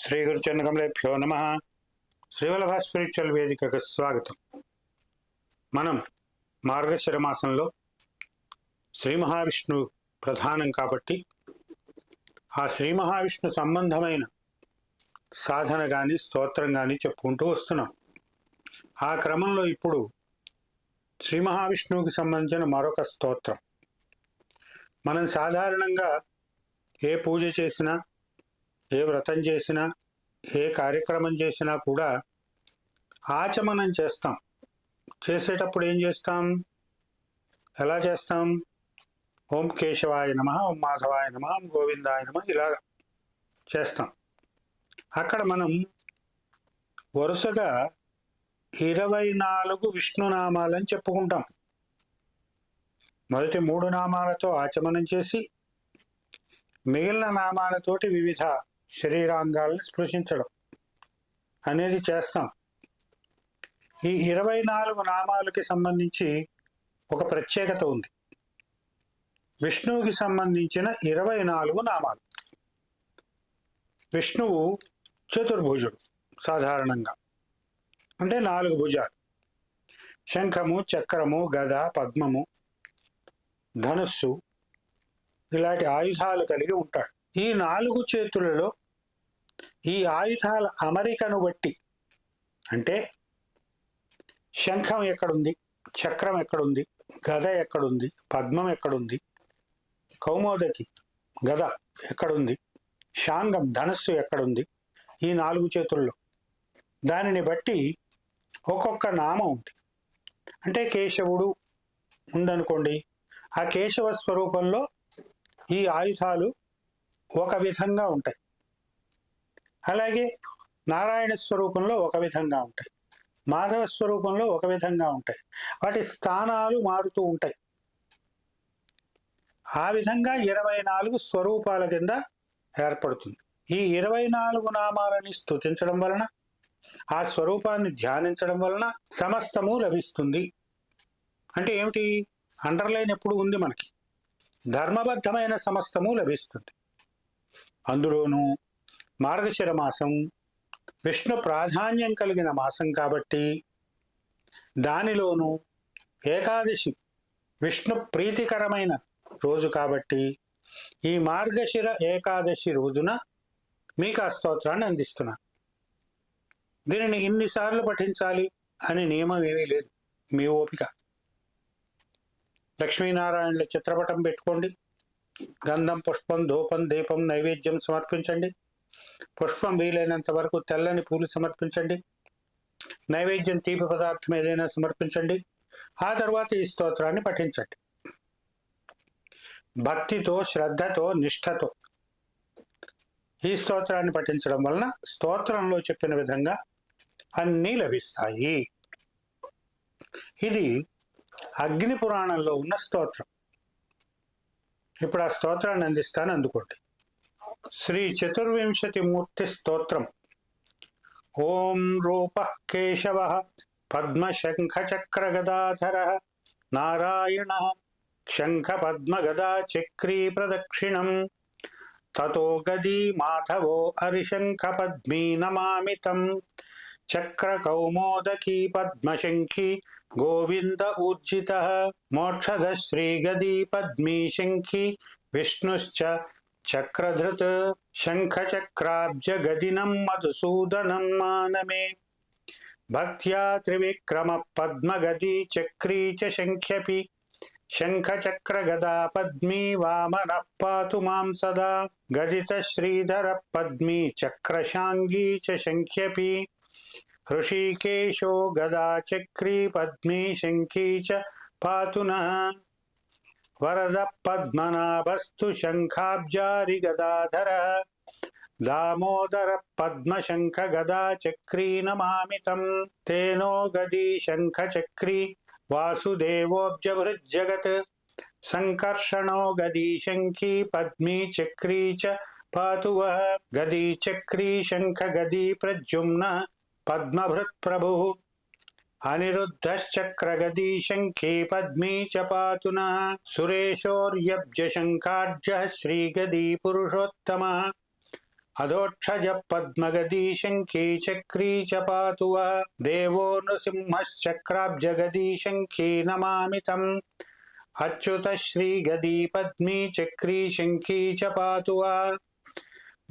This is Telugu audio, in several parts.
శ్రీ గురుచరణకమలేభ్యో నమ. శ్రీవల్లభ స్పిరిచువల్ వేదికకు స్వాగతం. మనం మార్గశిర మాసంలో శ్రీ మహావిష్ణు ప్రధానం కాబట్టి ఆ శ్రీ మహావిష్ణు సంబంధమైన సాధన కానీ స్తోత్రం కానీ చెప్పుకుంటూ వస్తున్నాం. ఆ క్రమంలో ఇప్పుడు శ్రీ మహావిష్ణువుకి సంబంధించిన మరొక స్తోత్రం. మనం సాధారణంగా ఏ పూజ చేసినా, ఏ వ్రతం చేసినా, ఏ కార్యక్రమం చేసినా కూడా ఆచమనం చేస్తాం. చేసేటప్పుడు ఏం చేస్తాం? ఎలా చేస్తాం? ఓం కేశవాయ నమః, ఓం మాధవాయ నమః, ఓం గోవిందాయ నమః ఇలాగా చేస్తాం. అక్కడ మనం వరుసగా 24 విష్ణునామాలని చెప్పుకుంటాం. మొదటి 3 నామాలతో ఆచమనం చేసి మిగిలిన నామాలతోటి వివిధ శరీరాంగాలను స్పృశించడం అనేది చేస్తాం. ఈ 24 నామాలకి సంబంధించి ఒక ప్రత్యేకత ఉంది. విష్ణువుకి సంబంధించిన 24 నామాలు. విష్ణువు చతుర్భుజుడు సాధారణంగా, అంటే 4 భుజాలు. శంఖము, చక్రము, గద, పద్మము, ధనుస్సు ఇలాంటి ఆయుధాలు కలిగి ఉంటాడు. ఈ 4 చేతులలో ఈ ఆయుధాల అమరికను బట్టి, అంటే శంఖం ఎక్కడుంది, చక్రం ఎక్కడుంది, గద ఎక్కడుంది, పద్మం ఎక్కడుంది, కౌమోదకి గద ఎక్కడుంది, శాంగం ధనస్సు ఎక్కడుంది, ఈ 4 చేతుల్లో దానిని బట్టి ఒక్కొక్క నామం ఉంది. అంటే కేశవుడు ఉందనుకోండి, ఆ కేశవ స్వరూపంలో ఈ ఆయుధాలు ఒక విధంగా ఉంటాయి. అలాగే నారాయణ స్వరూపంలో ఒక విధంగా ఉంటాయి, మాధవ స్వరూపంలో ఒక విధంగా ఉంటాయి. వాటి స్థానాలు మారుతూ ఉంటాయి. ఆ విధంగా 24 స్వరూపాల కింద ఏర్పడుతుంది. ఈ 24 నామాలని స్తుతించడం వలన, ఆ స్వరూపాన్ని ధ్యానించడం వలన సమస్తము లభిస్తుంది. అంటే ఏమిటి? అండర్లైన్ ఎప్పుడు ఉంది మనకి. ధర్మబద్ధమైన సమస్తము లభిస్తుంది. అందులోనూ మార్గశిర మాసం విష్ణు ప్రాధాన్యం కలిగిన మాసం కాబట్టి, దానిలోనూ ఏకాదశి విష్ణు ప్రీతికరమైన రోజు కాబట్టి, ఈ మార్గశిర ఏకాదశి రోజున మీకు ఆ స్తోత్రాన్ని అందిస్తున్నా. దీనిని ఇన్నిసార్లు పఠించాలి అని నియమం ఏమీ లేదు, మీ ఓపిక. లక్ష్మీనారాయణుల చిత్రపటం పెట్టుకోండి. గంధం, పుష్పం, ధూపం, దీపం, నైవేద్యం సమర్పించండి. పుష్పం వీలైనంత వరకు తెల్లని పూలు సమర్పించండి. నైవేద్యం తీపి పదార్థం ఏదైనా సమర్పించండి. ఆ తర్వాత ఈ స్తోత్రాన్ని పఠించండి. భక్తితో, శ్రద్ధతో, నిష్ఠతో ఈ స్తోత్రాన్ని పఠించడం వలన స్తోత్రంలో చెప్పిన విధంగా అన్నీ లభిస్తాయి. ఇది అగ్ని పురాణంలో ఉన్న స్తోత్రం. ఇప్పుడు ఆ స్తోత్రాన్ని అందిస్తాను, అందుకోండి. శ్రీ చతుర్వింశతి మూర్తి స్తోత్రం. ఓం రూప కేశవ పద్మ శంఖ చక్ర గదాధర నారాయణ శంఖ పద్మ గదా చక్రీ ప్రదక్షిణం తతో గదీ మాధవో హరిశంఖ పద్మీ నమామితం చక్ర కౌమోదకీ పద్మశంఖీ గోవింద ఊర్జిత మోక్షద శ్రీగదీ పద్మీ శంఖీ విష్ణుశ్చ చక్రధృత్ శంఖ చక్రాబ్జ గదినం మధుసూదనం మానమే భక్త్యా త్రివిక్రమ పద్మగదీ చక్రీ చ శంఖ్యపి శంఖ చక్ర గదా పద్మీ వామన పాతు మాం సదా గదిత శ్రీధర పద్మీ చక్రశాంగీ చ శంఖ్యపి హృషీకేశో గదా చక్రీ పద్మీ శంఖీ చ పాతు నః వరద పద్మనాభస్తు శంఖాబ్జారి గదాధర దామోదర పద్మశంఖ గదా చక్రీ నమామితం తేనో గదీ శంఖ చక్రీ వాసుదేవోబ్జభృజ్జగత్ సంకర్షణో గదీ శంఖీ పద్మీ చక్రీ చ పాతు వః గదీ చక్రీ శంఖ గదీ ప్రద్యుమ్న పద్మభృత్ ప్రభు అనిరుద్ధశ్చక్రగదీ శంఖీ పద్మీ చ పాతు నః సురేశోర్యబ్జ శంఖాఢ్యః శ్రీగదీ పురుషోత్తమః అధోక్షజ పద్మగదీ శంఖీ చక్రీ చ పాతు వః దేవో నృసింహశ్చక్రాబ్జగదీ శంఖీ నమామి తం అచ్యుత శ్రీగదీ పద్మీ చక్రీ శంఖీ చ పాతు వః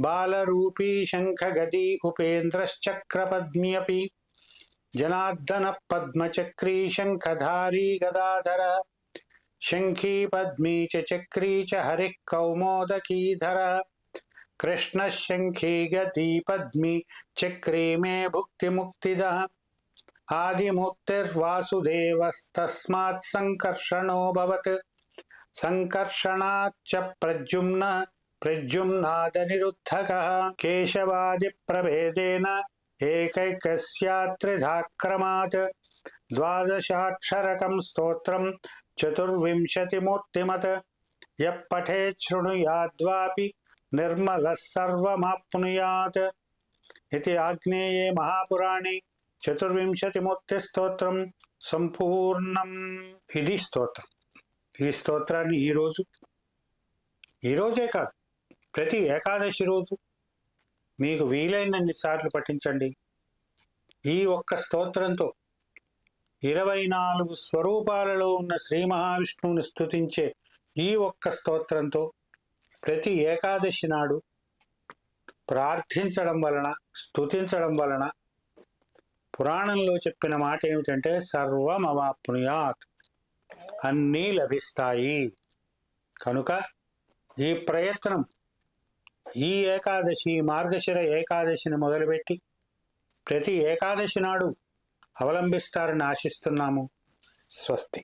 బాలరూపీ శంఖగదీ ఉపేంద్రశ్చక్రపద్మ్యపి జనార్దన పద్మచక్రీ శంఖధారీ గదాధర శంఖీ పద్మీ చ చక్రీ చ హరిః కౌమోదకీధర కృష్ణ శంఖీ గదీ పద్మీ చక్రీ మే భుక్తిముక్తిదః ఆదిమూర్తిర్వాసుదేవస్తస్మాత్ సంకర్షణోऽభవత్ సంకర్షణాచ్చ ప్రద్యుమ్న ప్రద్యుమ్నాదనిరుద్ధకः కేశవాదిప్రభేదేన ఏకైకస్యాత్రిధాక్రమాత్ ద్వాదశాక్షరకం స్తోత్రం చతుర్వింశతిమూర్తిమత్ యః పఠేత్ శృణుయాద్వాపి నిర్మలः సర్వమాప్నుయాత్ ఇది ఆగ్నేయే మహాపురాణే చతుర్వింశతిమూర్తి స్తోత్రం సంపూర్ణం. ఇది స్తోత్రం. ఈ స్తోత్రాన్ని ఈరోజే కాదు, ప్రతి ఏకాదశి రోజు మీకు వీలైనన్ని సార్లు పఠించండి. ఈ ఒక్క స్తోత్రంతో 24 స్వరూపాలలో ఉన్న శ్రీ మహావిష్ణువుని స్తుతించే ఈ ఒక్క స్తోత్రంతో ప్రతి ఏకాదశి నాడు ప్రార్థించడం వలన, స్తుతించడం వలన పురాణంలో చెప్పిన మాట ఏమిటంటే సర్వమవాప్నుయాత్, అన్నీ లభిస్తాయి. కనుక ఈ ప్రయత్నం ఈ ఏకాదశి, మార్గశిర ఏకాదశిని మొదలుపెట్టి ప్రతి ఏకాదశి నాడు అవలంబిస్తారని ఆశిస్తున్నాము. స్వస్తి.